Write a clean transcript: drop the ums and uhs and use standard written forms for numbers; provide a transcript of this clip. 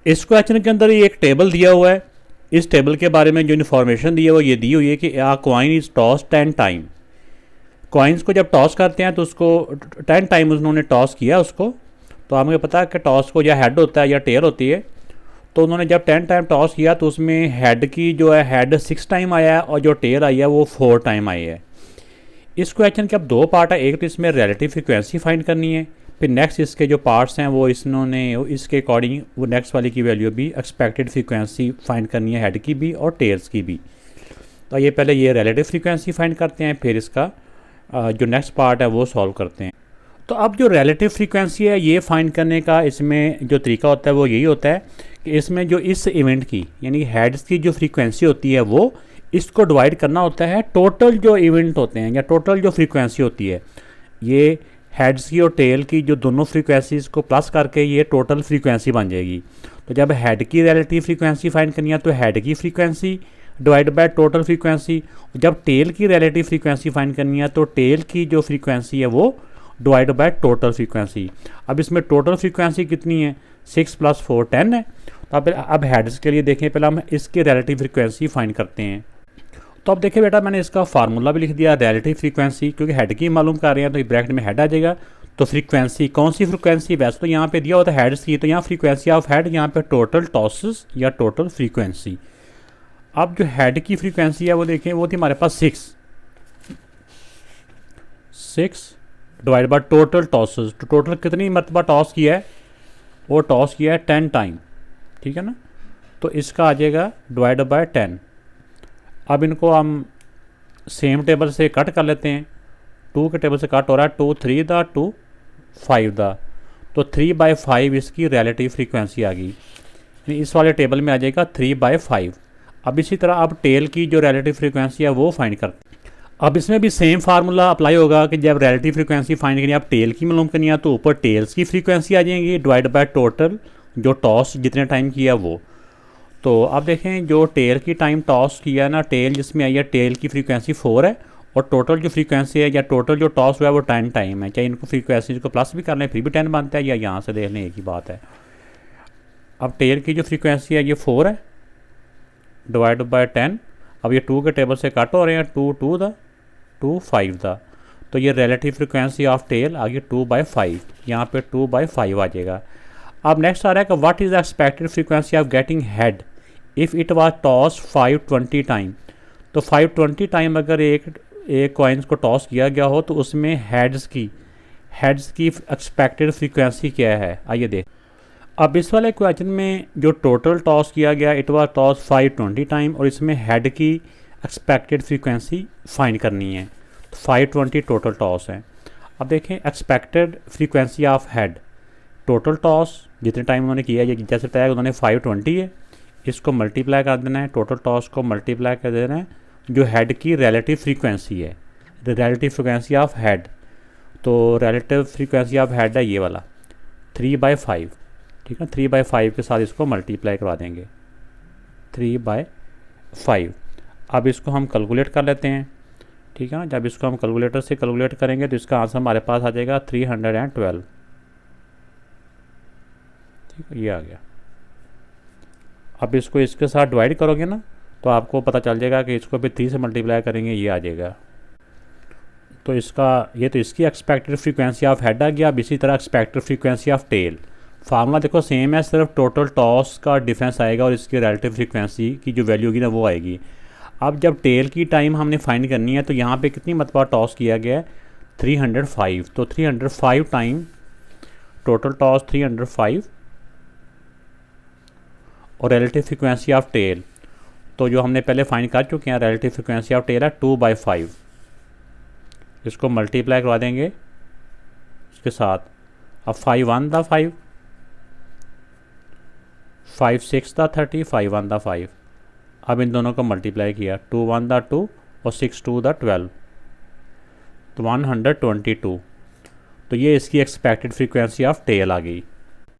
इस क्वेश्चन के अंदर ये एक टेबल दिया हुआ है। इस टेबल के बारे में जो इन्फॉर्मेशन दी है वो ये दी हुई है कि a coin is toss 10 time. Coins को जब टॉस करते हैं तो उसको 10 टाइम उन्होंने टॉस किया उसको, तो हमें पता है कि टॉस को या हेड होता है या टेल होती है। तो उन्होंने जब 10 टाइम टॉस किया तो उसमें हेड की जो है हेड 6 टाइम आया है और जो टेल आई है वो 4 टाइम आई है। इस क्वेश्चन के अब दो पार्ट है, एक तो इसमें रिलेटिव फ्रीक्वेंसी फाइंड करनी है, फिर नेक्स्ट इसके जो पार्ट्स हैं वो इन्होंने इसके अकॉर्डिंग वो नेक्स्ट वाली की वैल्यू भी एक्सपेक्टेड फ्रीक्वेंसी फाइंड करनी है, हेड की भी और टेल्स की भी। तो ये पहले ये रिलेटिव फ्रीक्वेंसी फाइंड करते हैं, फिर इसका जो नेक्स्ट पार्ट है वो सॉल्व करते हैं। तो अब जो रिलेटिव फ्रीक्वेंसी है ये फाइंड करने का इसमें जो तरीका होता है वो यही होता है कि इसमें जो इस इवेंट की यानी हेड्स की जो फ्रीक्वेंसी होती है वो इसको डिवाइड करना होता है टोटल जो इवेंट होते हैं या टोटल जो फ्रीक्वेंसी होती है, ये हेड्स की और टेल की जो दोनों फ्रीक्वेंसीज़ को प्लस करके ये टोटल फ्रीक्वेंसी बन जाएगी। तो जब हेड की रिलेटिव फ्रीक्वेंसी फाइंड करनी है तो हेड की frequency divide by total frequency, जब टेल की रिलेटिव फ्रीक्वेंसी फाइंड करनी है तो टेल की जो फ्रीक्वेंसी है वो डिवाइड बाय टोटल फ्रीक्वेंसी। अब इसमें टोटल फ्रीक्वेंसी कितनी है, 6 + 4 10 है। तो अब हेड्स के लिए देखें, पहले हम इसकी रिलेटिव फ्रीक्वेंसी फाइंड करते हैं। तो अब देखिए बेटा, मैंने इसका फार्मूला भी लिख दिया रिलेटिव फ्रीक्वेंसी, क्योंकि हेड की मालूम कर रहे हैं तो ब्रैकेट में हेड आ जाएगा। तो फ्रीक्वेंसी कौन सी फ्रीक्वेंसी, वैसे तो यहाँ पे दिया होता है हेड्स की, तो यहाँ फ्रीक्वेंसी ऑफ हेड, यहाँ पे टोटल टॉसेस या टोटल फ्रीक्वेंसी। अब जो हेड की फ्रीक्वेंसी है वो देखें, वो थी हमारे पास 6 डिवाइड बाय टोटल टॉसेस। तो टोटल कितनी मरतबा टॉस किया है, वो टॉस किया है 10 टाइम, ठीक है ना। तो इसका आ जाएगा डिवाइड बाय 10। अब इनको हम सेम टेबल से कट कर लेते हैं। 2 के टेबल से कट हो रहा है, 2 3 दा 2 5 दा, तो 3/5 इसकी रिलेटिव फ्रीक्वेंसी आ गई। इस वाले टेबल में आ जाएगा 3/5। अब इसी तरह अब टेल की जो रिलेटिव फ्रीक्वेंसी है वो फाइंड करते हैं। अब इसमें भी सेम फार्मूला अप्लाई होगा कि जब रिलेटिव फ्रीक्वेंसी फाइंड करनी है, अब टेल की मालूम करनी है, तो ऊपर टेल्स की फ्रीक्वेंसी आ जाएंगी डिवाइड बाय टोटल जो टॉस जितने टाइम किया वो। तो अब देखें जो टेल की टाइम टॉस किया है ना, टेल जिसमें आई है, टेल की फ्रीक्वेंसी 4 है और टोटल जो फ्रीक्वेंसी है या टोटल जो टॉस हुआ है वो 10 टाइम है। चाहे इनको फ्रीक्वेंसी को प्लस भी कर लें फिर भी 10 बनता है, या यहाँ से देख लें, एक ही बात है। अब टेल की जो फ्रीक्वेंसी है ये 4 है डिवाइड बाय 10। अब ये 2 के टेबल से कट हो रहे हैं, 2 2 दा 2 5 दा, तो ये रिलेटिव फ्रीक्वेंसी ऑफ टेल आ गई 2/5, यहाँ पे 2/5 आ जाएगा। अब नेक्स्ट आ रहा है कि what is the expected frequency of getting head if it was toss 520 time. तो 520 टाइम अगर एक कॉइन्स को टॉस किया गया हो तो उसमें हेड्स की एक्सपेक्टेड फ्रीक्वेंसी क्या है, आइए देख। अब इस वाले क्वेश्चन में जो टोटल टॉस किया गया इट वाज टॉस 520 टाइम और इसमें हेड की एक्सपेक्टेड फ्रीक्वेंसी फाइंड करनी है। तो 520 टोटल टॉस है। अब देखें expected frequency of head, total toss जितने टाइम उन्होंने किया है, जैसे तय उन्होंने 520 है, इसको मल्टीप्लाई कर देना है, टोटल टॉस को मल्टीप्लाई कर देना है जो हेड की रिलेटिव फ्रीक्वेंसी है, रिलेटिव फ्रीक्वेंसी ऑफ हेड। तो रिलेटिव फ्रीक्वेंसी ऑफ हेड है ये वाला 3/5, ठीक है। 3/5 के साथ इसको मल्टीप्लाई करवा देंगे 3/5। अब इसको हम कैलकुलेट कर लेते हैं, ठीक है ना। जब इसको हम कैलकुलेटर से कैलकुलेट करेंगे तो इसका आंसर हमारे पास आ जाएगा 312, ठीक है, ये आ गया। अब इसको इसके साथ डिवाइड करोगे ना तो आपको पता चल जाएगा कि इसको भी 3 से मल्टीप्लाई करेंगे, ये आ जाएगा। तो इसका ये तो इसकी एक्सपेक्टेड फ्रीक्वेंसी ऑफ हेड आ गया। अब इसी तरह expected frequency of tail, formula देखो सेम है, सिर्फ टोटल टॉस का डिफरेंस आएगा और इसकी रिलेटिव फ्रीक्वेंसी की जो वैल्यू होगी ना वो आएगी। अब जब टेल की टाइम हमने फाइंड करनी है तो यहाँ पे कितनी मरतबा टॉस किया गया है, 305। तो 305 टाइम टोटल टॉस 305 और रिलेटिव फ्रीक्वेंसी ऑफ टेल, तो जो हमने पहले फाइंड कर चुके हैं रिलेटिव फ्रीक्वेंसी ऑफ टेल है 2/5। इसको मल्टीप्लाई करवा देंगे इसके साथ। अब 5 1 दा 5, 5 6 दा 30, 5 1 दा 5। अब इन दोनों को मल्टीप्लाई किया, 2 1 दा 2 और 6 2 दा 12, तो 122। तो ये इसकी एक्सपेक्टेड फ्रीक्वेंसी ऑफ टेल आ गई।